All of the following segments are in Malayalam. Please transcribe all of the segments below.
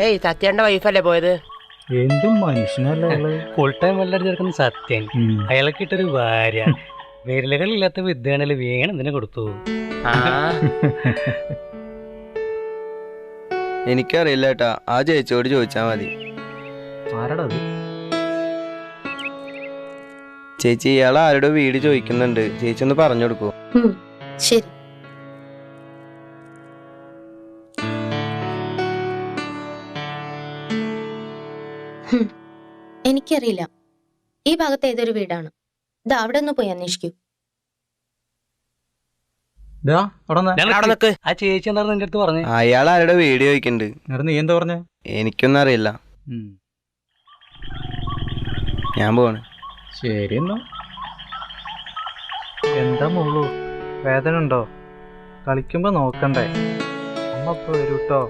ഏയ് സത്യേണ്ട വൈഫല്ലേ പോയത്? എന്തും മനുഷ്യനല്ലേ ഫുൾ ടൈം വെള്ളം ചേർക്കുന്ന സത്യൻ. അയാൾക്ക് ഇട്ടൊരു ഭാര്യ വിരലുകളില്ലാത്ത വിദ്യാണല് വേണം ഇതിനെ കൊടുത്തു. എനിക്കറിയില്ല ഏട്ടാ, ആ ചേച്ചിയോട് ചോദിച്ചാ മതി. ആരടാ അത്? ചേച്ചി ഇയാൾ ആരുടെ വീട് ചോദിക്കുന്നുണ്ട്, ചേച്ചി ഒന്ന് പറഞ്ഞു കൊടുക്കൂ. ശരി. എനിക്കറിയില്ല, ഈ ഭാഗത്ത് ഏതൊരു വീടാണ്. ഇത് അവിടെ ഒന്ന് പോയി അന്വേഷിക്കൂ. ആ ചേച്ചി എന്താ നിന്റെ അടുത്ത് പറഞ്ഞു? അയാൾ ആരുടെ വീട് ചോദിക്കുന്നുണ്ട്. നീ എന്താ പറഞ്ഞ? എനിക്കൊന്നും അറിയില്ല, ഞാൻ പോണ്. ശരി എന്നാ. എന്താ മോളു, വേദന ഉണ്ടോ? കളിക്കുമ്പോ നോക്കണ്ടേ? അമ്മ ഇപ്പൊ വരൂട്ടോ.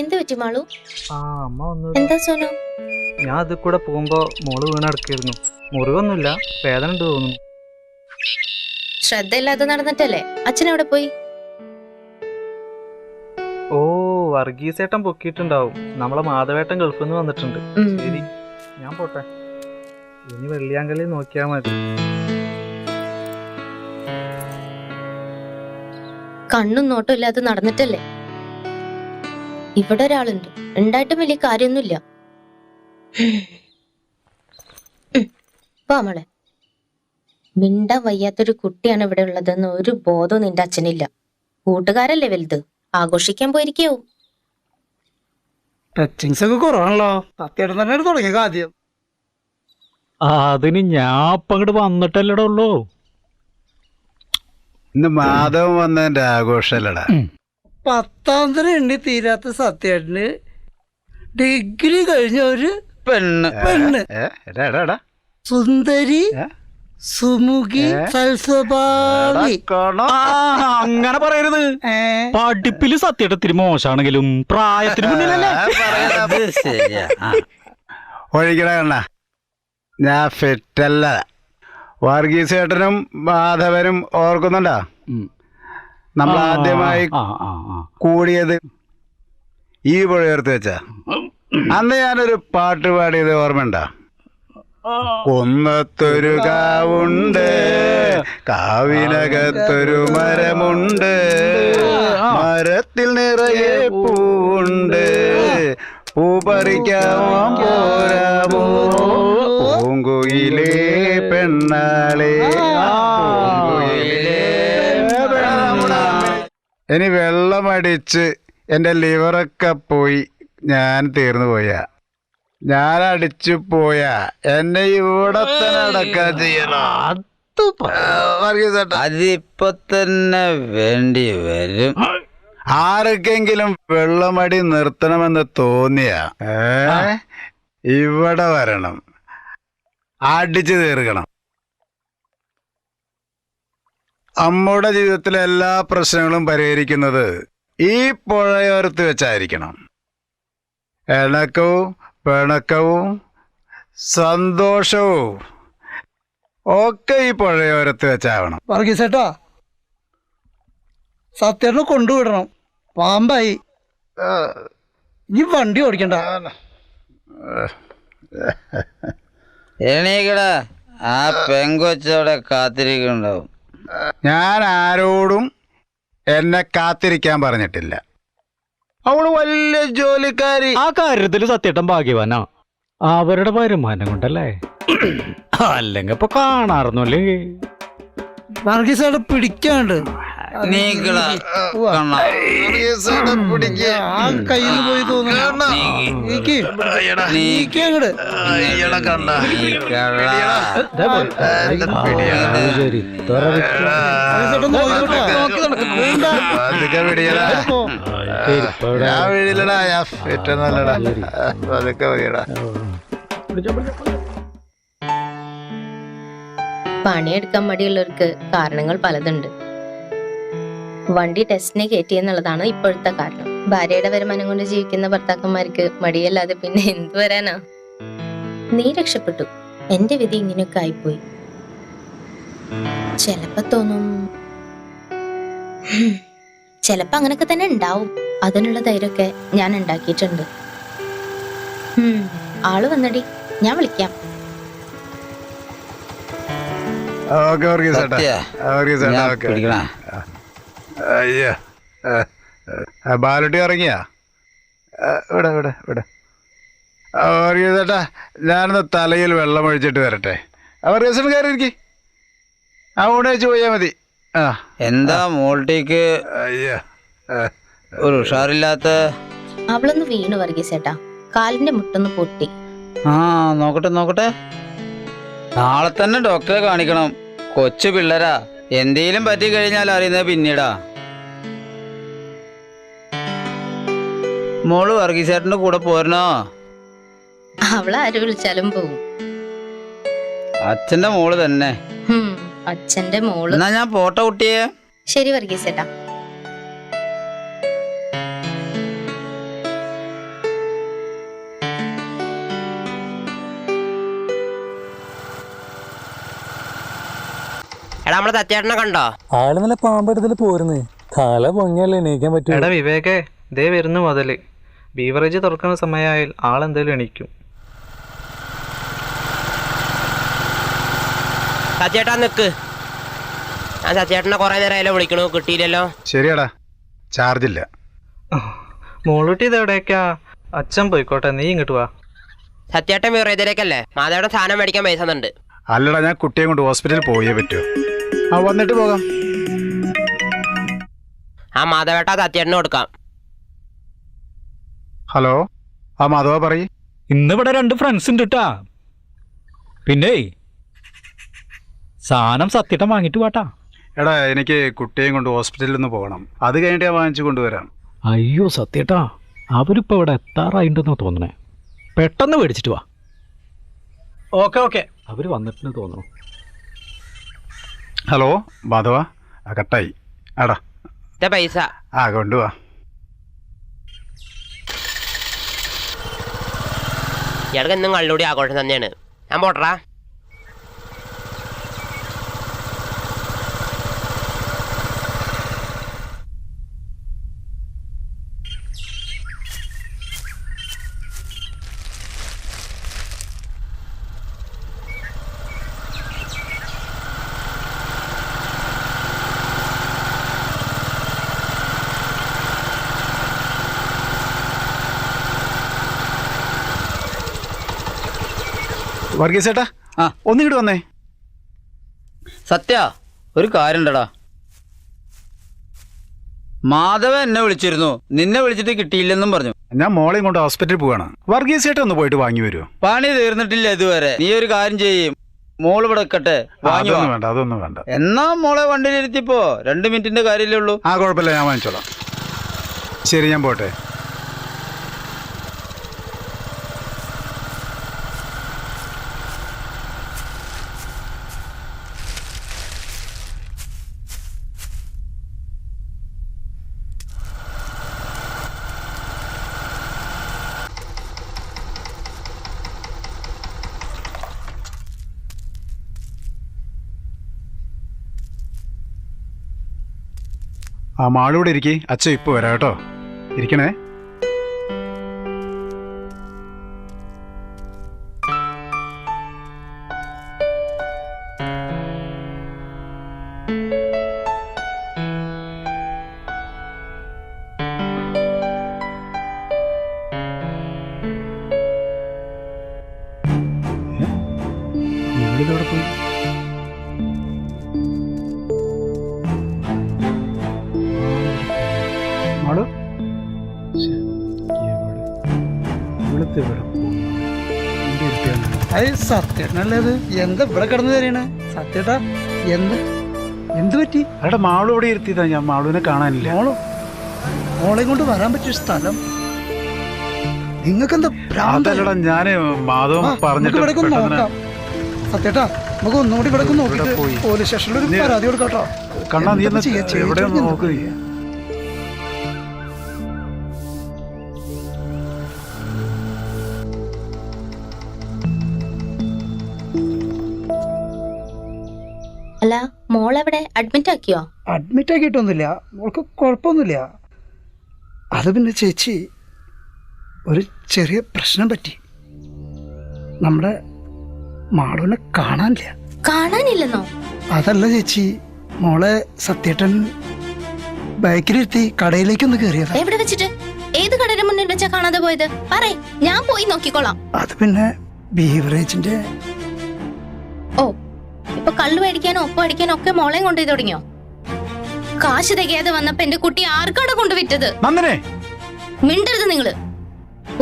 എന്ത് പറ്റി മാളു? ആ അമ്മ വന്നു. എന്താ സോനു? ഞാൻ അതിൽ കൂടെ പോകുമ്പോ മോള് വീണടക്കായിരുന്നു. മുറിവൊന്നുമില്ല, വേദന ഉണ്ട് തോന്നുന്നു. ശ്രദ്ധയില്ലാതെ നടന്നിട്ടല്ലേ? അച്ഛൻ എവിടെ പോയി? ഓ, വർഗീസേട്ടൻ പൊക്കിയിട്ടുണ്ടാവും. നമ്മളെ മാധവേട്ടൻ ഗൾഫിൽ നിന്ന് വന്നിട്ടുണ്ട്. ശരി, ഞാൻ പോട്ടെ. ഇനി വെള്ളിയാങ്കലി നോക്കിയാ മതി. കണ്ണും നോട്ടും ഇല്ലാതെ നടന്നിട്ടല്ലേ? ഇവിടെ ഒരാളുണ്ട്, ഉണ്ടായിട്ടും വലിയ കാര്യമൊന്നുമില്ല. മോളെ, മിണ്ടാൻ വയ്യാത്തൊരു കുട്ടിയാണ് ഇവിടെ ഉള്ളതെന്ന് ഒരു ബോധവും നിന്റെ അച്ഛനില്ല. കൂട്ടുകാരല്ലേ വലുത്, ആഘോഷിക്കാൻ പോയിരിക്കാവും. ടച്ചിങ്സ് ഒക്കെ കുറവാണല്ലോ. സത്യേട്ടൻ തന്നെ തുടങ്ങിയ ആദ്യം. അതിന് ഞാൻ ഇപ്പൊ അങ്ങോട്ട് വന്നിട്ടല്ലടോ ഉള്ളൂ. ഇന്ന് മാധവൻ വന്നതിന്റെ ആഘോഷല്ലടാ. 10ാം തരം എണ്ണി തീരാത്ത സത്യേട്ടന് ഡിഗ്രി കഴിഞ്ഞ ഒരു പെണ്ണ് സുന്ദരി, സുമുഖി, സൽസ്വഭാവി. അങ്ങനെ പറയരുത്. പഠിപ്പില് സത്യത്തിന് മോശാണെങ്കിലും പ്രായത്തിന് മുന്നിലല്ലേ? ഒഴിക്കട കണ്ണ, ഞാൻ ഫിറ്റല്ല. വർഗീസേട്ടനും മാധവനും ഓർക്കുന്നുണ്ടാ നമ്മൾ ആദ്യമായി കൂടിയത് ഈ പുഴയോർത്ത് വെച്ചാ? അന്ന് ഞാനൊരു പാട്ട് പാടിയത് ഓർമ്മയുണ്ടാ? കുന്നത്തൊരു കാവുണ്ട്, കാവിനകത്തൊരു മരമുണ്ട്, മരത്തിൽ നിറയെ പൂവുണ്ട്, പൂ പറിക്കാൻ പോരാമോ പൂങ്കുയിലേ പെണ്ണാളേ. ഇനി വെള്ളമടിച്ച് എൻ്റെ ലിവറൊക്കെ പോയി ഞാൻ തീർന്നു പോയാ, ഞാൻ അടിച്ചു പോയാ എന്നെ ഇവിടെ തന്നെ അടക്കാൻ ചെയ്യണം. അതിപ്പോ തന്നെ വേണ്ടി വരും. ആർക്കെങ്കിലും വെള്ളമടി നിർത്തണമെന്ന് തോന്നിയ ഇവിടെ വരണം, അടിച്ചു തീർക്കണം. അമ്മയുടെ ജീവിതത്തിലെ എല്ലാ പ്രശ്നങ്ങളും പരിഹരിക്കുന്നത് ഈ പുഴയോരത്ത് വെച്ചായിരിക്കണം. ഇണക്കവും പിണക്കവും സന്തോഷവും ഒക്കെ ഈ പുഴയോരത്ത് വെച്ചാവണം. വർഗീസേട്ടാ, സത്യേട്ടനെ കൊണ്ടുവിടണം. പാമ്പായി. ഇനി വണ്ടി ഓടിക്കണ്ട. എണീക്കടാ, ആ പെങ്കൊച്ചവിടെ കാത്തിരിക്കുന്നുണ്ടാവും. ഞാൻ ആരോടും എന്നെ കാത്തിരിക്കാൻ പറഞ്ഞിട്ടില്ല. അവള് വലിയ ജോലിക്കാരി. ആ കാര്യത്തില് സത്യേട്ടൻ ഭാഗ്യവാനാ. അവരുടെ വരുമാനം കൊണ്ടല്ലേ? അല്ലെങ്കിൽ ഇപ്പൊ കാണാറുന്നല്ലേ? വർഗീസേട്ട പിടിക്കാണ്ട് ആ കയ്യിൽ പോയി തോന്നുന്നു. പണിയെടുക്കാൻ മടിയുള്ളവർക്ക് കാരണങ്ങൾ പലതുണ്ട്. വണ്ടി ടെസ്റ്റിനെ കയറ്റിയെന്നുള്ളതാണ് ഇപ്പോഴത്തെ കാരണം. ഭാര്യയുടെ വരുമാനം കൊണ്ട് ജീവിക്കുന്ന ഭർത്താക്കന്മാർക്ക് മടിയല്ലാതെ പിന്നെ എന്തു വരാനാ? നീ രക്ഷപ്പെട്ടു, എന്റെ വിധി ഇങ്ങനെയൊക്കെ ആയിപ്പോയി. ചിലപ്പോ തോന്നും ചിലപ്പോ അങ്ങനൊക്കെ തന്നെ ഉണ്ടാവും. അതിനുള്ള ധൈര്യമൊക്കെ ഞാൻ ഉണ്ടാക്കിയിട്ടുണ്ട്. ആള് വന്നടി, ഞാൻ വിളിക്കാം. ഓക്കെ വർഗീസേട്ടാ, വർഗീസേട്ടാ ഓക്കെ. അയ്യോ ബാലുട്ടി ഇറങ്ങിയാ? ഇവിടെ ഇവിടെ ഇവിടെ. വർഗീസേട്ടാ ഞാനൊന്ന് തലയിൽ വെള്ളം ഒഴിച്ചിട്ട് വരട്ടെ. വർഗീസേട്ടൻ കയറി ഇരിക്കി, ആ ഊണ് വെച്ച് പോയാൽ മതി. ആ എന്താ മോൾട്ടേക്ക് അയ്യോ ഒരു ഉഷാറില്ലാത്ത? അവളൊന്ന് വീണു വർഗീസേട്ടാ, കാലിന്റെ മുട്ടൊന്ന് പൊട്ടി. ആ നോക്കട്ടെ നോക്കട്ടെ, നാളെ തന്നെ ഡോക്ടറെ കാണിക്കണം. കൊച്ചു പിള്ളേരാ, എന്തേലും പറ്റി കഴിഞ്ഞാൽ അറിയുന്നത് പിന്നീടാ. മോള് വർഗീസേട്ടന്റെ കൂടെ പോരണോ? അവളെ ആര് വിളിച്ചാലും പോവും. അച്ഛന്റെ മോള് തന്നെ. അച്ഛന്റെ മോള്. എന്നാ ഞാൻ പോട്ടെ കുട്ടിയെ. ശരി വർഗീസേട്ടാ. എടാ നമ്മളെ സത്യേട്ടനെ കണ്ടോ? ആള് നല്ല പാമ്പെടുത്തില് പോരുന്നേ, തല പൊങ്ങിയല്ലേ എണീക്കാൻ പറ്റും. എടാ വിവേകേ, ദേ വരുന്നു മുതല്. ബീവറേജ് തുറക്കുന്ന സമയമായാൽ ആളെന്തേലും എണീക്കും. സത്യേട്ടാ നിക്ക്, ഞാൻ സത്യേട്ടനെ കുറെ നേരമായാലോ വിളിക്കണു, കിട്ടിയില്ലല്ലോ. ശരിയാടാ, ചാർജില്ല. മോളൂട്ടി ഇത് എവിടേക്കാ? അച്ഛൻ പോയിക്കോട്ടെ, നീ ഇങ്ങോട്ട് വാ. സത്യേട്ടൻ വീറേതിലേക്കല്ലേ? മാധവയുടെ സാധനം മേടിക്കാൻ പൈസ തന്നുണ്ട്. അല്ലടാ, ഞാൻ കുട്ടിയെ കൊണ്ട് ഹോസ്പിറ്റലിൽ പോയേ പറ്റൂ. ആ വന്നിട്ട് പോകാം. ആ മാധവേട്ട സത്യേട്ടന് കൊടുക്കാം. ഹലോ, ആ മാധവ പറയ്. ഇന്നിവിടെ 2 ഫ്രണ്ട്സ് ഉണ്ട് കേട്ടാ. പിന്നെ സാധനം സത്യേട്ടൻ വാങ്ങിട്ട് വാട്ടാ. എടാ എനിക്ക് കുട്ടിയെയും കൊണ്ട് ഹോസ്പിറ്റലിൽ നിന്ന് പോകണം, അത് കഴിഞ്ഞിട്ട് ഞാൻ വാങ്ങിച്ചു കൊണ്ടുവരാം. അയ്യോ സത്യേട്ടാ, അവരിപ്പോ ഇവിടെ എത്താറായിണ്ടെന്ന് തോന്നണേ. പെട്ടെന്ന് മേടിച്ചിട്ട് വാ. Okay okay. അവര് വന്നിട്ടെന്ന് തോന്നുന്നു. ഹലോ മാധവ, ആ കട്ടായി. ആടാ പൈസ ആ കൊണ്ടുപോവാ. ഇയാൾക്ക് എന്നും കള്ളുകൂടി ആഘോഷം തന്നെയാണ്. ഞാൻ പോട്ടറാ. വർഗീസേട്ടാ, ആ ഒന്നിങ്ങോട്ട് വന്നേ. സത്യ, ഒരു കാര്യം ഉണ്ടടാ. മാധവ എന്നെ വിളിച്ചിരുന്നു, നിന്നെ വിളിച്ചിട്ട് കിട്ടിയില്ലെന്നും പറഞ്ഞു. ഞാൻ മോളെയും കൊണ്ട് ഹോസ്പിറ്റലിൽ പോവാണ്. വർഗീസേട്ട ഒന്ന് പോയിട്ട് വാങ്ങി വരുമോ? പണി തീർന്നിട്ടില്ല ഇതുവരെ. നീ ഒരു കാര്യം ചെയ്യും, മോള് ഇവിടെ വെക്കട്ടെ, വാങ്ങി വാ. വേണ്ട, അതൊന്നും വേണ്ട. എന്നാ മോളെ വണ്ടിയിലിരുത്തിപ്പോ 2 മിനിറ്റിന്റെ കാര്യമല്ലേ ഉള്ളൂ. ആ കുഴപ്പമില്ല, ഞാൻ വാങ്ങിച്ചോളാം. ശരി, ഞാൻ പോട്ടെ. ആ മാളിവിടെ ഇരിക്കി, അച്ഛൻ ഇപ്പൊ വരാം കേട്ടോ. ഇരിക്കണേ. പോയി മാളു സത്യേട്ടനല്ലേ അത്? എന്താ ഇവിടെ കിടന്നു തരണേ? സത്യേട്ടാ എന്ത് പറ്റി? അവിടെ മാളു ഇവിടെ ഇരുത്തിയതാ, ഞാൻ മാളുവിനെ കാണാനില്ല. മോളെ കൊണ്ട് വരാൻ പറ്റിയ സ്ഥലം നിങ്ങൾക്ക് എന്താ? അതല്ലടാ, ഞാന് മാധവൻ പറഞ്ഞിട്ട് നോക്കാം. സത്യേട്ടാ, നമുക്ക് ഒന്നുകൂടി ഇവിടെ നോക്കിട്ട് പോലീസ് സ്റ്റേഷനിൽ ഒരു പരാതി കൊടുക്കാട്ടോ. കണ്ണാ, നീ എവിടെ നോക്ക്. അല്ല മോളെവിടെ അഡ്മിറ്റ് ആക്കിയോ? അഡ്മിറ്റ് ആക്കിയിട്ടൊന്നുമില്ല, മോൾക്ക് കുഴപ്പമൊന്നുമില്ല. അത് പിന്നെ ചേച്ചി, ഒരു ചെറിയ പ്രശ്നം പറ്റി. നമ്മുടെ മാളുവിനെ കാണാനില്ല. കാണാനില്ലെന്നോ? അതല്ല ചേച്ചി, മോളെ സത്യേട്ടൻ ബൈക്കിലിരുത്തി കടയിലേക്കൊന്ന് കയറിയതാ. എവിടെ വെച്ചിട്ട്? ഏത് കടയുടെ മുന്നിൽ വെച്ചാ കാണാതെ പോയത്? പറയ്, ഞാൻ പോയി നോക്കിക്കോളാം. അത് പിന്നെ ബീവറേജിന്റെ. ഓ, ഇപ്പൊ കള്ളു മേടിക്കാനോ ഒപ്പം അടിക്കാനോ ഒക്കെ മോളെയും കൊണ്ടുപോയി തുടങ്ങിയോ? കാശ് തികയാതെ വന്നപ്പോ എന്റെ കുട്ടി ആർക്കാണ് കൊണ്ടുവിറ്റത്? മിണ്ടരുത് നിങ്ങള്.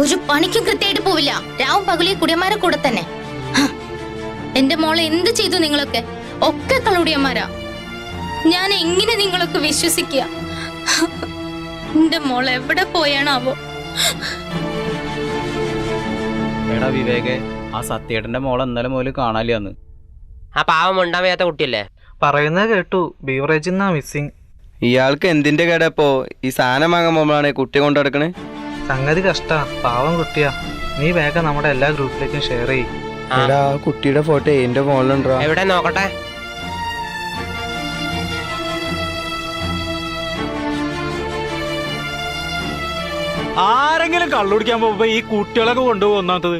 ഒരു പണിക്കും കൃത്യമായിട്ട് പോവില്ല. രാവും പകലി കുടിയന്മാരെ കൂടെ തന്നെ. എന്റെ മോളെ എന്ത് ചെയ്തു നിങ്ങളൊക്കെ? ഒക്കെ കള്ളുടിയന്മാരാ. ഞാൻ എങ്ങനെ നിങ്ങളൊക്കെ വിശ്വസിക്കുക? എന്റെ മോളെ എവിടെ പോയാണാവോ? എടാ വിവേകെ, ആ സത്യേട്ടന്റെ മോളെ ഇന്നലെ മുതൽ കാണാനില്ലാന്ന്. ആ പാവം ഉണ്ടാൻ വയ്യാത്ത കുട്ടിയല്ലേ? പറയുന്നത് കേട്ടു, ബീവറേജിൽ നിന്നാ മിസ്സിങ്. ഇയാൾക്ക് എന്തിന്റെ കേടപ്പോ ഈ സാധനം വാങ്ങാൻ പോകുമ്പോഴാണ് കുട്ടി കൊണ്ടു നടക്കണേ? സംഗതി കഷ്ടാ, പാവം കുട്ടിയാ. നീ വേഗം നമ്മുടെ എല്ലാ ഗ്രൂപ്പിലേക്കും ഷെയർ ചെയ്യും. എടാ കുട്ടിയുടെ ഫോട്ടോ എന്റെ ഫോണിലുണ്ടോ? എവിടെ നോക്കട്ടെ. ആരെങ്കിലും കള്ളുടിക്കാൻ പോകുമ്പോ ഈ കുട്ടികളൊക്കെ കൊണ്ടുപോകുന്നത്?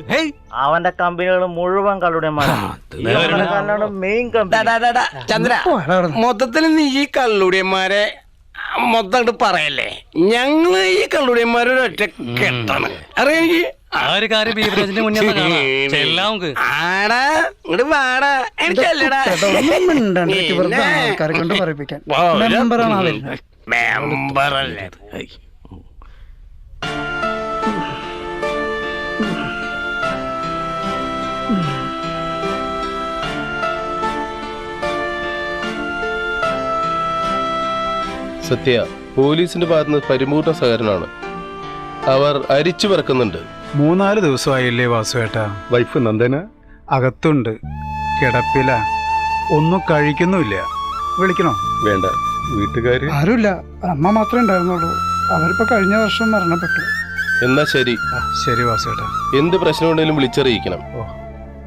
അവന്റെ കമ്പനികൾ മുഴുവൻ കള്ളുടിയന്മാരാണ്. മെയിൻ ചന്ദ്ര, മൊത്തത്തിൽ നീ ഈ കള്ളുടിയന്മാരെ മൊത്തം പറയല്ലേ? ഞങ്ങള് ഈ കള്ളുടിയന്മാരുടെ ഒറ്റ കെട്ടാണ്. അറിയാമെങ്കിൽ ആടാ ഇങ്ങോട്ട് വാടാ. എനിക്കല്ലടാ ആൾക്കാരെ കൊണ്ട് പറയിപ്പിക്കാൻ. മെമ്പറാണ് ആ വരുന്നത്. മെമ്പറല്ലേ? സത്യ, പോലീസിന്റെ ഭാഗത്തുനിന്ന് പരിപൂർണ സഹകരണമാണ്. അവർ അരിച്ചു പറക്കുന്നുണ്ട്. 3-4 ദിവസമായില്ലേ വാസുവേട്ടാ? വൈഫ് നന്ദന അകത്തുണ്ട്, കിടപ്പില, ഒന്നും കഴിക്കുന്നുമില്ല. വിളിക്കണോ? വേണ്ട, വീട്ടുകാര് ആരുമില്ല, അമ്മ മാത്രമേ ഉണ്ടായിരുന്നുള്ളൂ. അവരിപ്പോ കഴിഞ്ഞ വർഷം മരണപ്പെട്ടു. എന്നാ ശരി. ശരി വാസുവേട്ടാ. എന്ത് പ്രശ്നമുണ്ടെങ്കിലും വിളിച്ചറിയിക്കണം.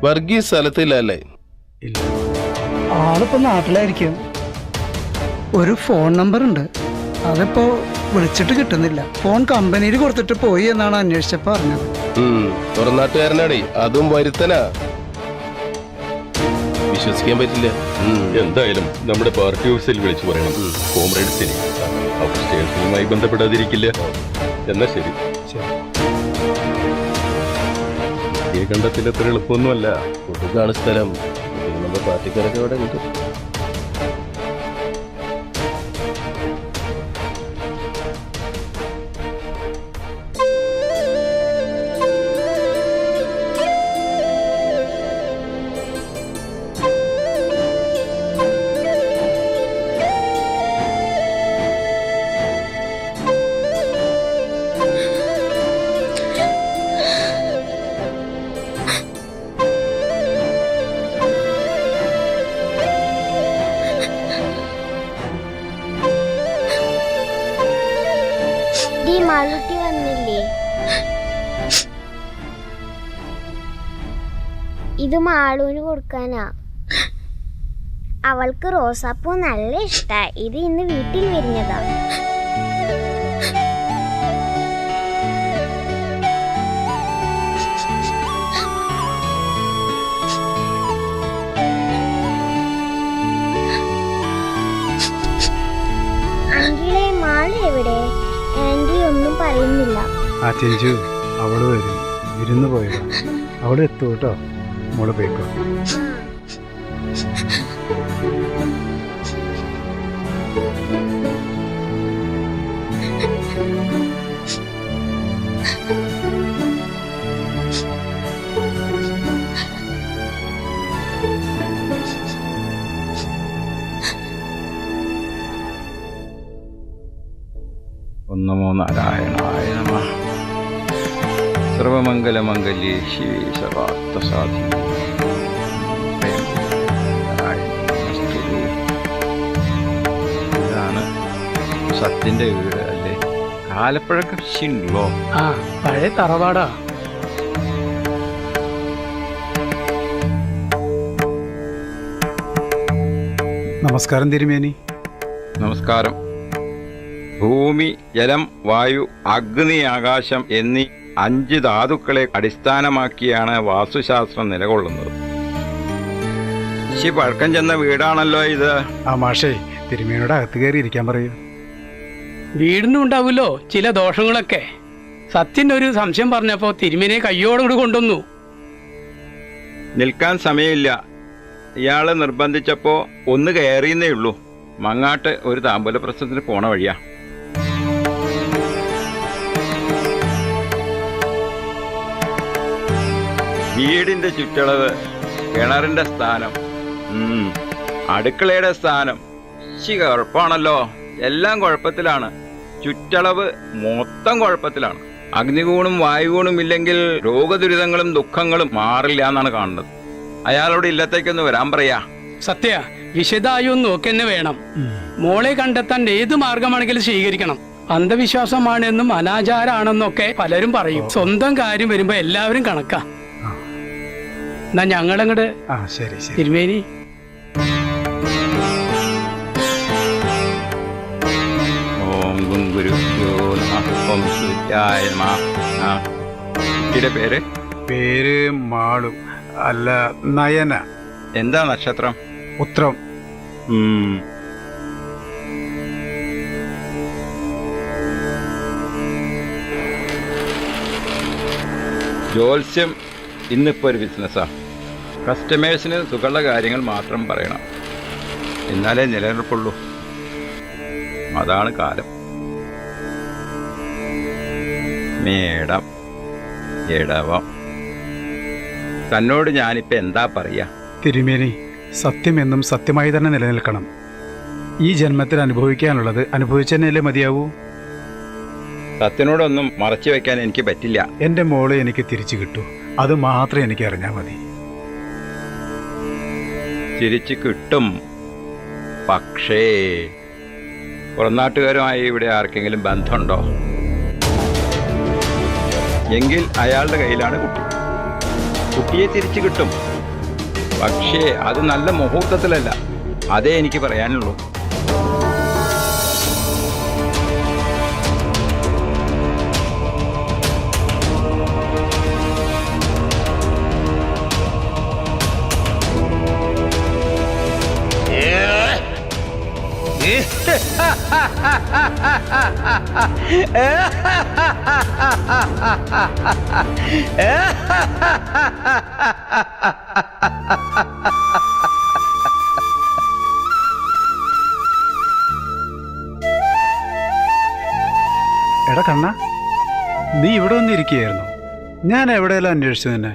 വർഗീസ് സ്ഥലത്തില്ലല്ലേ? ഇല്ല. ആളിപ്പോ നാട്ടിലായിരിക്കും. ഒരു ഫോൺ നമ്പർ ഉണ്ട്, അതിപ്പോ വിളിച്ചിട്ട് കിട്ടുന്നില്ല. ഫോൺ കമ്പനിയിൽ കൊടുത്തിട്ട് പോയി എന്നാണ് അന്വേഷിച്ചപ്പോ അറിഞ്ഞത്. തുറന്നാട്ടുകാരനാടേ, അതും വരുത്തനാ. വിശ്വസിക്കാൻ പറ്റില്ല. എന്തായാലും നമ്മുടെ പാർട്ടി ഓഫീസിൽ വിളിച്ചു പറയണം. കോമ്രേഡ്സിനെ അവർ സ്റ്റേഷനുമായി ബന്ധപ്പെടാതിരിക്കില്ല. എന്നാ ശരി. ഈ കണ്ടത്തിൽ എത്ര എളുപ്പമൊന്നുമല്ല. ഒടുക്കാണ് സ്ഥലം. നമ്മുടെ പാർട്ടിക്കാരൊക്കെ അവിടെ ഉണ്ട്. മാളുട്ടി വന്നില്ലേ? ഇത് മാളൂന് കൊടുക്കാനാ. അവൾക്ക് റോസാപ്പൂ നല്ല ഇഷ്ടാ. ഇത് ഇന്ന് വീട്ടിൽ വിരിഞ്ഞതാ. അങ്കിളെ, മാളു എവിടെ? ആന്റി ഒന്നും പറയുന്നില്ല. ആ ചേച്ചു, അവള് വരും. വിരുന്ന് പോയതാ. അവിടെ എത്തു കേട്ടോ. മോള് പോയിക്കോ. നമോ നാരായണായ നമഃ. സർവമംഗലമംഗല്യേ ശിവേ സർവാർത്ഥസാധികേ. ഇതാണ് സത്യന്റെ വീട് അല്ലേ? ആലപ്പുഴ കൃഷി ഉണ്ടല്ലോ. പഴയ തറവാടാ. നമസ്കാരം തിരുമേനി. നമസ്കാരം. ഭൂമി, ജലം, വായു, അഗ്നി, ആകാശം എന്നീ 5 ധാതുക്കളെ അടിസ്ഥാനമാക്കിയാണ് വാസ്തുശാസ്ത്രം നിലകൊള്ളുന്നത്. പഴക്കം ചെന്ന വീടാണല്ലോ ഇത്. ആ മാഷേ, തിരുമേനിയോട് അകത്ത് കയറി ഇരിക്കാൻ പറയൂ. വീടിനും ഉണ്ടാവുമല്ലോ ചില ദോഷങ്ങളൊക്കെ. സത്യൻ ഒരു സംശയം പറഞ്ഞപ്പോ തിരുമേനിയെ കയ്യോടുകൂടി കൊണ്ടുവന്നു. നിൽക്കാൻ സമയമില്ല. ഇയാള് നിർബന്ധിച്ചപ്പോ ഒന്ന് കയറിയെന്നേ ഉള്ളൂ. മങ്ങാട്ട് ഒരു താമ്പൂല പ്രശ്നത്തിന് പോണ വഴിയാ. വീടിന്റെ ചുറ്റളവ്, കിണറിന്റെ സ്ഥാനം, അടുക്കളയുടെ സ്ഥാനം കുഴപ്പമാണല്ലോ. എല്ലാം കുഴപ്പത്തിലാണ്. ചുറ്റളവ് മൊത്തം കുഴപ്പത്തിലാണ്. അഗ്നികൂണും വായുകൂണും ഇല്ലെങ്കിൽ രോഗദുരിതങ്ങളും ദുഃഖങ്ങളും മാറില്ല എന്നാണ് കാണുന്നത്. അയാളോട് ഇല്ലത്തേക്കൊന്ന് വരാൻ പറയാ. സത്യ വിശദായും നോക്കി തന്നെ വേണം. മോളെ കണ്ടെത്താൻ ഏത് മാർഗമാണെങ്കിലും സ്വീകരിക്കണം. അന്ധവിശ്വാസമാണെന്നും അനാചാരാണെന്നൊക്കെ പലരും പറയും. സ്വന്തം കാര്യം വരുമ്പോ എല്ലാവരും കണക്കാ. എന്നാ ഞങ്ങളങ്ങട് തിരുമേനി. ഓം ഗുരുഭ്യോ നമഃ. ഓം സൂര്യായ നമഃ. പേര് പേര് മാളു, അല്ല നയന. എന്താ നക്ഷത്രം? ഉത്രം. ജ്യോത്സ്യം ഇന്നിപ്പോൾ ഒരു ബിസിനസ്സാണ്. കസ്റ്റമേഴ്സിന് സുഖമുള്ള കാര്യങ്ങൾ മാത്രം പറയണം, എന്നാലേ നിലനിൽപ്പുള്ളൂ. അതാണ് കാലം. മേടം, ഇടവം. തന്നോട് ഞാനിപ്പോൾ എന്താ പറയുക? തിരുമേനി, സത്യം എന്നും സത്യമായി തന്നെ നിലനിൽക്കണം. ഈ ജന്മത്തിൽ അനുഭവിക്കാനുള്ളത് അനുഭവിച്ചതന്നെയല്ലേ മതിയാവൂ. സത്യനോടൊന്നും മറച്ചു വെക്കാൻ എനിക്ക് പറ്റില്ല. എൻ്റെ മോളെ എനിക്ക് തിരിച്ചു കിട്ടൂ, അത് മാത്രം എനിക്ക് അറിഞ്ഞാൽ മതി. തിരിച്ചു കിട്ടും. പക്ഷേ പുറംനാട്ടുകാരുമായി ഇവിടെ ആർക്കെങ്കിലും ബന്ധമുണ്ടോ? എങ്കിൽ അയാളുടെ കയ്യിലാണ് കുട്ടി. കുട്ടിയെ തിരിച്ചു കിട്ടും. പക്ഷേ അത് നല്ല മുഹൂർത്തത്തിലല്ല. അതേ എനിക്ക് പറയാനുള്ളൂ. എടാ കണ്ണ, നീ ഇവിടെ വന്നിരിക്കുകയായിരുന്നു. ഞാൻ എവിടെയെല്ലാം അന്വേഷിച്ചു തന്നെ.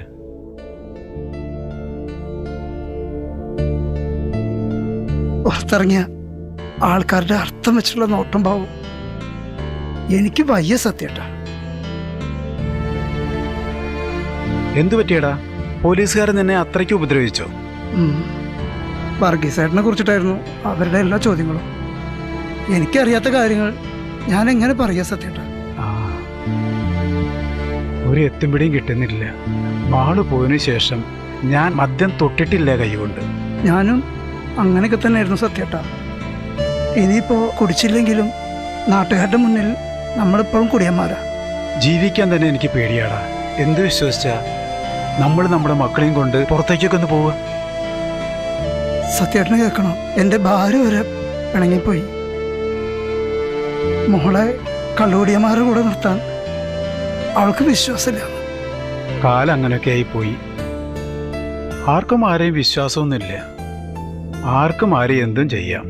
പുറത്തിറങ്ങിയ ആൾക്കാരുടെ അർത്ഥം വെച്ചുള്ള നോട്ടം പാവും എനിക്ക് വയ്യ സത്യേട്ടാ. എന്തു പറ്റിയടാ? പോലീസുകാരൻ നിന്നെ അത്രയ്ക്ക് ഉപദ്രവിച്ചോ? വർഗീസേട്ടനെ കുറിച്ചിട്ടായിരുന്നു അവരുടെ എല്ലാ ചോദ്യങ്ങളും. എനിക്കറിയാത്ത കാര്യങ്ങൾ ഞാൻ എങ്ങനെ പറയാ സത്യേട്ടാ? ഒരു എത്തുംപിടിയും കിട്ടുന്നില്ല. മാള് പോയതിനു ശേഷം ഞാൻ മദ്യം തൊട്ടിട്ടില്ല കൈകൊണ്ട്. ഞാനും അങ്ങനെയൊക്കെ തന്നെയായിരുന്നു സത്യേട്ടാ. ഇനിയിപ്പോ കുടിച്ചില്ലെങ്കിലും നാട്ടുകാരുടെ മുന്നിൽ നമ്മളിപ്പോഴും കുടിയന്മാരാ. ജീവിക്കാൻ തന്നെ എനിക്ക് പേടിയാടാ. എന്ത് വിശ്വസിച്ചാ നമ്മൾ നമ്മുടെ മക്കളെയും കൊണ്ട് പുറത്തേക്കൊക്കെ ഒന്ന് പോവുക? സത്യേട്ടനെ കേൾക്കണം, എൻ്റെ ഭാര്യ വരെ പിണങ്ങിപ്പോയി. മോളെ കള്ളുകുടിയന്മാരുടെ കൂടെ നിർത്താൻ അവൾക്ക് വിശ്വാസമില്ല. കാലം അങ്ങനെയൊക്കെ ആയിപ്പോയി. ആർക്കും ആരെയും വിശ്വാസമൊന്നുമില്ല. ആർക്കും ആരെയും എന്തും ചെയ്യാം.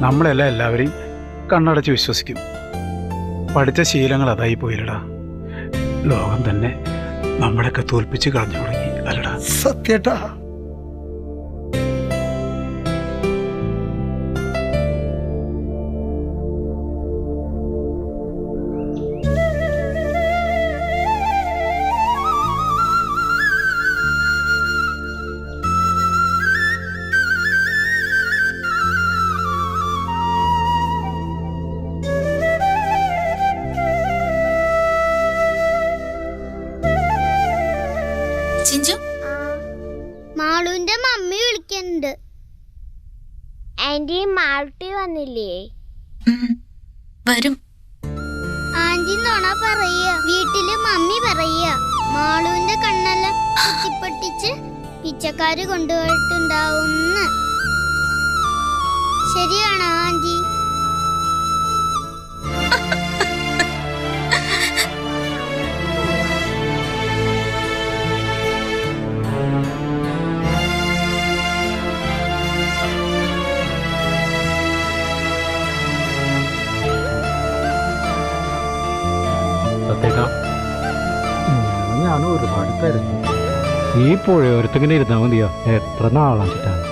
നമ്മളെല്ലാം എല്ലാവരെയും കണ്ണടച്ച് വിശ്വസിക്കും. പഠിച്ച ശീലങ്ങൾ അതായി പോയില്ലടാ. ലോകം തന്നെ നമ്മളൊക്കെ തോൽപ്പിച്ച് കളഞ്ഞു തുടങ്ങി അല്ലടാ സത്യേട്ടാ. വന്നില്ലേ? വരും. ആന്റി നുണ പറയ. വീട്ടില് മമ്മി പറയ മാളുവിന്റെ കണ്ണെല്ലാം കുത്തിപ്പൊട്ടിച്ച് പിച്ചക്കാര് കൊണ്ടുപോയിട്ടുണ്ടാവുന്ന്. ശരിയാണോ ആന്റി? ഞാൻ ഒരുപാട് തിരഞ്ഞു. ഈ പുഴയോരത്തിങ്ങനെ ഇരുന്നാൽ മതിയോ? എത്ര നാളാച്ചിട്ടാണ്.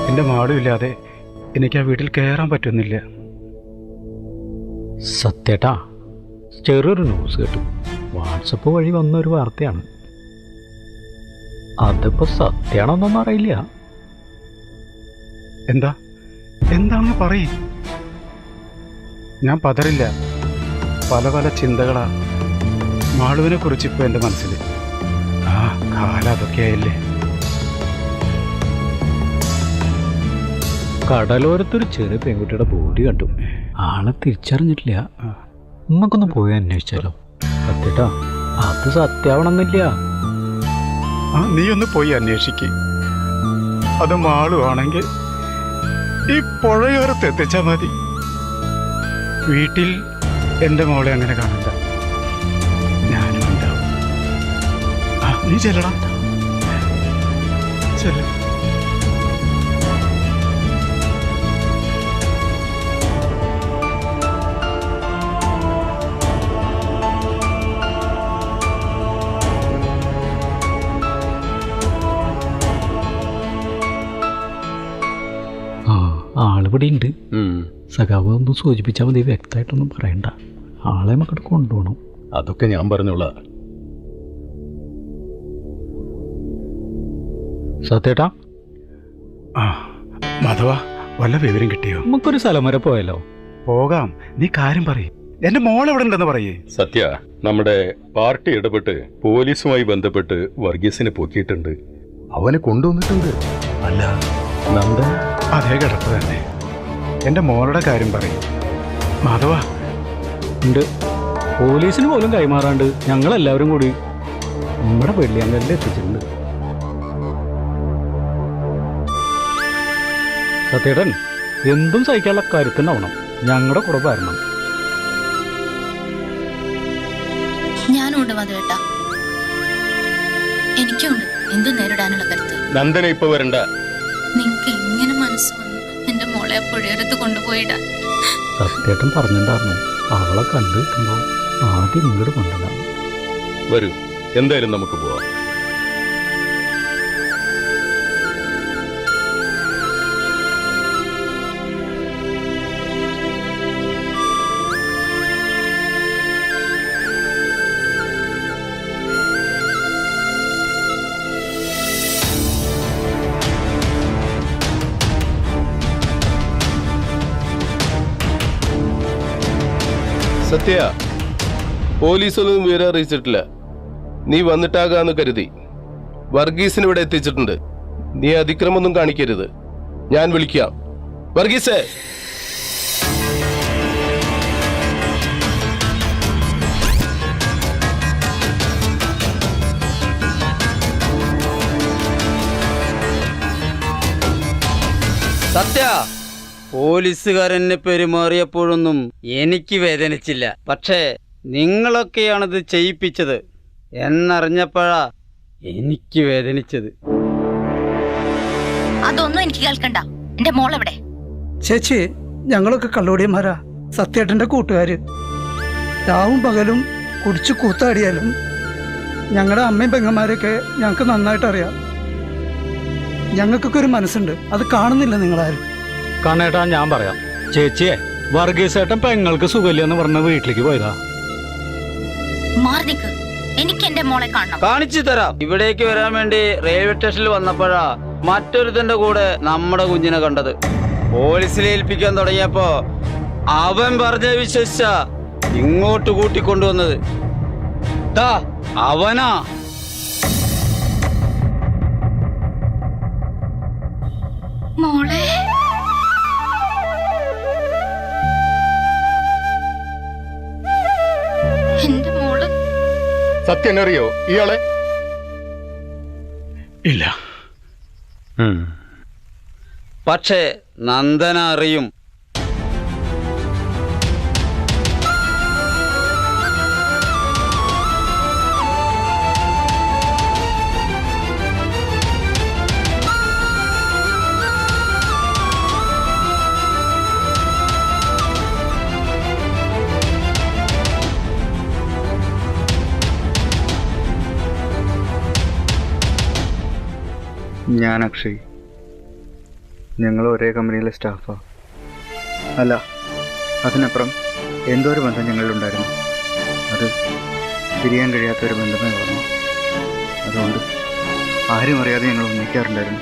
എൻ്റെ മാടുമില്ലാതെ എനിക്ക് ആ വീട്ടിൽ കയറാൻ പറ്റുന്നില്ല. സത്യേട്ടാ, ചെറിയൊരു ന്യൂസ് കേട്ടു. വാട്സപ്പ് വഴി വന്ന ഒരു വാർത്തയാണ്. അതിപ്പോ സത്യാണോന്നൊന്നും അറിയില്ല. എന്താണെന്ന് പറയും. ഞാൻ പതറില്ല. പല പല ചിന്തകളാ മാളുവിനെ കുറിച്ച് ഇപ്പൊ എൻ്റെ മനസ്സിൽ. ആ കാലം അതൊക്കെയായില്ലേ. കടലോരത്തൊരു ചെറിയ പെൺകുട്ടിയുടെ ബോഡി കണ്ടു. ആളെ തിരിച്ചറിഞ്ഞിട്ടില്ല. നമുക്കൊന്ന് പോയി അന്വേഷിച്ചാലോ? സത്യേട്ടാ, അത് സത്യാവണമെന്നില്ല. നീ ഒന്ന് പോയി അന്വേഷിക്ക്. അത് മാളുവാണെങ്കിൽ ഈ പുഴയോരത്ത് എത്തിച്ചാൽ മതി. വീട്ടിൽ എൻ്റെ മോളെ അങ്ങനെ കാണണ്ട. ഞാനും ഉണ്ടാവും. നീ ചെല്ലടാ, ചെല്ല. ആളിവിടെ ഉണ്ട്. സഖാവ് ഒന്ന് സൂചിപ്പിച്ചാൽ മതി. വ്യക്തമായിട്ടൊന്നും പറയണ്ട. ആളെ മക്കൾ കൊണ്ടുപോകണം. അതൊക്കെ ഞാൻ പറഞ്ഞോളാം. സത്യേട്ടാ, മാധവ, വല്ല വിവരം കിട്ടിയോ? നമുക്കൊരു സ്ഥലം വരെ പോയല്ലോ. പോകാം. നീ കാര്യം പറയും. എന്റെ മോൾ എവിടെ ഉണ്ടെന്ന് പറയേ. സത്യ, നമ്മുടെ പാർട്ടി ഇടപെട്ട് പോലീസുമായി ബന്ധപ്പെട്ട് വർഗീസിനെ പൊക്കിയിട്ടുണ്ട്. അവനെ കൊണ്ടുവന്നിട്ടുണ്ട്. അല്ല, നന്ദൻ അതേ കിടപ്പ് തന്നെ. എന്റെ മോളുടെ കാര്യം പറയും. മാധവ ഉണ്ട്. പോലീസിന് പോലും കൈമാറാണ്ട് ഞങ്ങളെല്ലാവരും കൂടി നമ്മുടെ വെള്ളിയാങ്കല്ലിൽ എത്തിച്ചിട്ടുണ്ട്. സത്യേട്ടൻ എന്തും സഹിക്കാനുള്ള കരുത്തുണ്ടാവണം. ഞങ്ങളുടെ കൂടെ വരണം. ഞാനുണ്ട് മധുവേട്ടാ. എനിക്കുണ്ട് എന്ത് നേരിടാനുള്ള കരുത്ത്. നന്ദന ഇപ്പൊ വരണ്ട. നിങ്ങക്ക് എങ്ങനെ മനസ്സ് വന്നു എന്റെ മോളെ പുഴയോരത്ത് കൊണ്ടുപോയിടാൻ? സത്യേട്ടൻ പറഞ്ഞിട്ടുണ്ടായിരുന്നു, അവളെ കണ്ടു കിട്ടുമ്പോ ആദ്യം ഇങ്ങോട്ട് കൊണ്ടുണ്ടാവും. വരൂ, എന്തായാലും നമുക്ക് പോവാം. സത്യ, പോലീസൊന്നും വിവരം അറിയിച്ചിട്ടില്ല. നീ വന്നിട്ടാകാന്ന് കരുതി. വർഗീസിന് ഇവിടെ എത്തിച്ചിട്ടുണ്ട്. നീ അതിക്രമൊന്നും കാണിക്കരുത്. ഞാൻ വിളിക്കാം. വർഗീസേ! സത്യ, പോലീസുകാരെന്നെ പെരുമാറിയപ്പോഴൊന്നും എനിക്ക് വേദനിച്ചില്ല. പക്ഷേ നിങ്ങളൊക്കെയാണിത് ചെയ്യിപ്പിച്ചത് എന്നറിഞ്ഞപ്പോഴാ എനിക്ക് വേദനിച്ചത്. അതൊന്നും എനിക്ക് കേൾക്കണ്ട. എന്റെ മോളെവിടെ? ചേച്ചി, ഞങ്ങളൊക്കെ കള്ളുടിയന്മാരാ. സത്യേട്ടന്റെ കൂട്ടുകാര്. രാവും പകലും കുടിച്ചു കൂത്താടിയാലും ഞങ്ങളുടെ അമ്മയും പെങ്ങന്മാരെയൊക്കെ ഞങ്ങൾക്ക് നന്നായിട്ട് അറിയാം. ഞങ്ങൾക്കൊക്കെ ഒരു മനസ്സുണ്ട്. അത് കാണുന്നില്ല നിങ്ങളാരും. കണ്ണേട്ടാ, ഞാൻ പറയാം. ചേച്ചിയെ, വർഗീസേട്ടൻ പെങ്ങൾക്ക് സുഖമില്ലെന്ന് പറഞ്ഞ വീട്ടിലേക്ക് പോയതാ. എനിക്ക് എന്റെ മോളെ കാണണം. കാണിച്ചു തരാം. ഇവിടേക്ക് വരാൻ വേണ്ടി റെയിൽവേ സ്റ്റേഷനിൽ വന്നപ്പോഴാ മറ്റൊരുത്തന്റെ കൂടെ നമ്മുടെ കുഞ്ഞിനെ കണ്ടത്. പോലീസിൽ ഏൽപ്പിക്കാൻ തുടങ്ങിയപ്പോ അവൻ പറഞ്ഞ വിശ്വസിച്ച ഇങ്ങോട്ട് കൂട്ടിക്കൊണ്ടുവന്നത് അവനാ. മോളെ സത്യം അറിയോ ഇയാളെ? ഇല്ല. പക്ഷേ നന്ദന അറിയും. ഞാൻ അക്ഷയ്. ഞങ്ങൾ ഒരേ കമ്പനിയിലെ സ്റ്റാഫാണ്. അല്ല, അതിനപ്പുറം എന്തോ ഒരു ബന്ധം ഞങ്ങളിലുണ്ടായിരുന്നു. അത് പിരിയാൻ കഴിയാത്തൊരു ബന്ധമേ പറഞ്ഞു. അതുകൊണ്ട് ആരും അറിയാതെ ഞങ്ങൾ ഒന്നിക്കാറുണ്ടായിരുന്നു.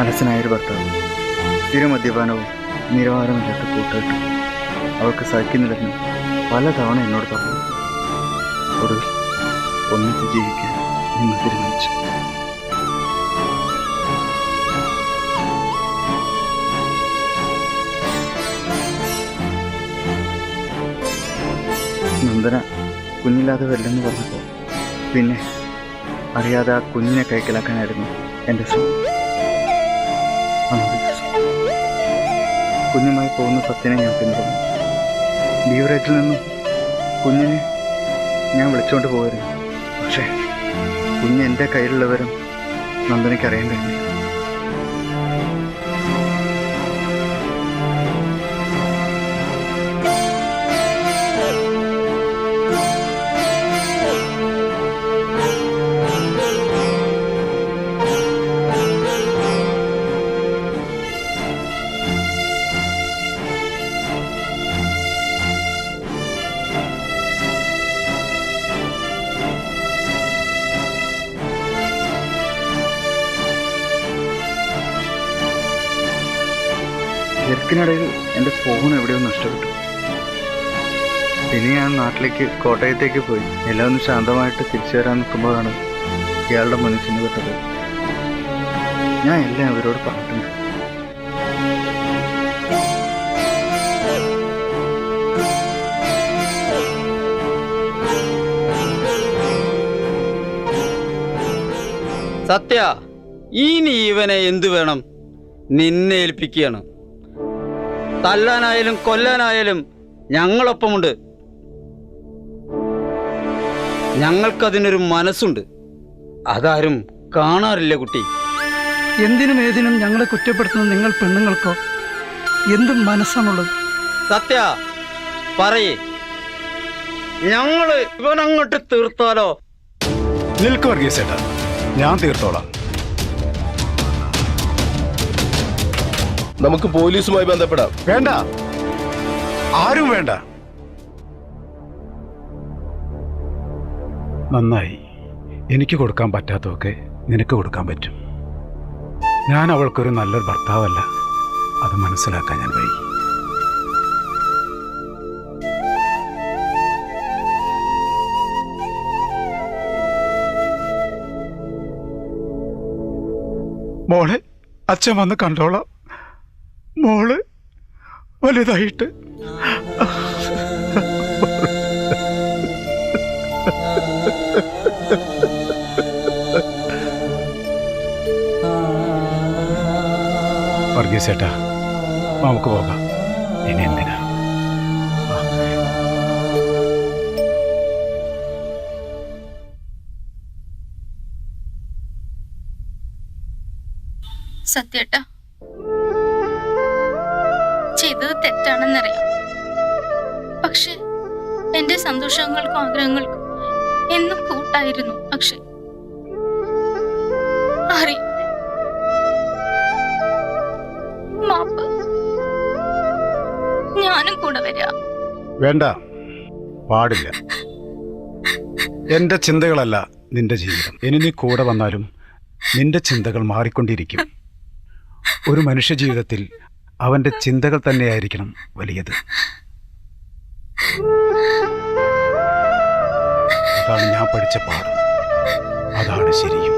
അലസനായൊരു ഭർത്താവ്, സ്ഥിര മദ്യപാനവും നിലവാരമില്ലാത്ത കൂട്ടുകെട്ടും അവൾക്ക് സഹിക്കുന്നില്ലെന്ന് പലതവണ എന്നോട് പറഞ്ഞു. ഒടുവിൽ ഒന്നിച്ച് ജീവിക്കാൻ ഞങ്ങൾ തീരുമാനിച്ചു. നന്ദന കുഞ്ഞില്ലാതെ വരില്ലെന്ന് പറഞ്ഞപ്പോൾ പിന്നെ അറിയാതെ ആ കുഞ്ഞിനെ കൈക്കലാക്കാനായിരുന്നു എൻ്റെ ശ്രമം. കുഞ്ഞുമായി പോകുന്ന സത്യനെ ഞാൻ പിന്തുടർന്നു. ബീവറേജിൽ നിന്നും കുഞ്ഞിനെ ഞാൻ വിളിച്ചുകൊണ്ട് പോകരുത്. പക്ഷേ കുഞ്ഞ് എൻ്റെ കയ്യിലുള്ളവരും നന്ദനയ്ക്ക് അറിയാൻ കഴിഞ്ഞില്ല. തിരക്കിനിടയിൽ എൻ്റെ ഫോൺ എവിടെയോ നഷ്ടപ്പെട്ടു. പിന്നെ ഞാൻ നാട്ടിലേക്ക് കോട്ടയത്തേക്ക് പോയി. എല്ലാം ഒന്ന് ശാന്തമായിട്ട് തിരിച്ചു വരാൻ നിൽക്കുമ്പോഴാണ് ഇയാളുടെ മുന്നിൽ ചെന്ന് പെട്ടത്. ഞാൻ എല്ലാം അവരോട് പറഞ്ഞിട്ടുണ്ട്. സത്യ, ഇനി ഇവനെ എന്തു വേണം? നിന്നെ ഏൽപ്പിക്കുകയാണ്. തല്ലാനായാലും കൊല്ലാനായാലും ഞങ്ങളൊപ്പമുണ്ട്. ഞങ്ങൾക്കതിനൊരു മനസ്സുണ്ട്. അതാരും കാണാറില്ല കുട്ടി. എന്തിനും ഏതിനും ഞങ്ങളെ കുറ്റപ്പെടുത്തുന്ന നിങ്ങൾ പെണ്ണുങ്ങൾക്കോ എന്ത് മനസ്സാണുള്ളത്? സത്യ പറയേ, ഞങ്ങള് ഇവനങ്ങോട്ട് തീർത്താലോ? നിൽക്കു വർഗീസേട്ടാ, ഞാൻ തീർത്തോളാം. നമുക്ക് പോലീസുമായി ബന്ധപ്പെടാം. വേണ്ട, ആരും വേണ്ട. നന്നായി. എനിക്ക് കൊടുക്കാൻ പറ്റാത്തതൊക്കെ നിനക്ക് കൊടുക്കാൻ പറ്റും. ഞാൻ അവൾക്കൊരു നല്ലൊരു ഭർത്താവല്ല, അത് മനസ്സിലാക്കാൻ ഞാൻ വൈകി. മോളെ അച്ഛൻ വന്ന് കണ്ടോളാം. മോള് വലുതായിട്ട് വർഗീസേട്ടാ, നമുക്ക് പോകാം. ഇനി എന്തിനാ? സത്യേട്ടാ, ചെയ്തത് തെറ്റാണെന്നറിയാം. പക്ഷെ എന്റെ സന്തോഷങ്ങൾക്കും ആഗ്രഹങ്ങൾക്കും എന്നും കൂട്ടായിരുന്നു അക്ഷയ്. അറിയാതെ മാപ്പ്. ഞാനും കൂടെ വരാം. വേണ്ട, പാടില്ല. എന്റെ ചിന്തകളല്ല നിന്റെ ജീവിതം. ഇനി നീ കൂടെ വന്നാലും നിന്റെ ചിന്തകൾ മാറിക്കൊണ്ടിരിക്കും. ഒരു മനുഷ്യ ജീവിതത്തിൽ അവന്റെ ചിന്തകൾ തന്നെയായിരിക്കണം വലിയത്. അതാണ് ഞാൻ പഠിച്ച പാഠം. അതാണ് ശരിയും.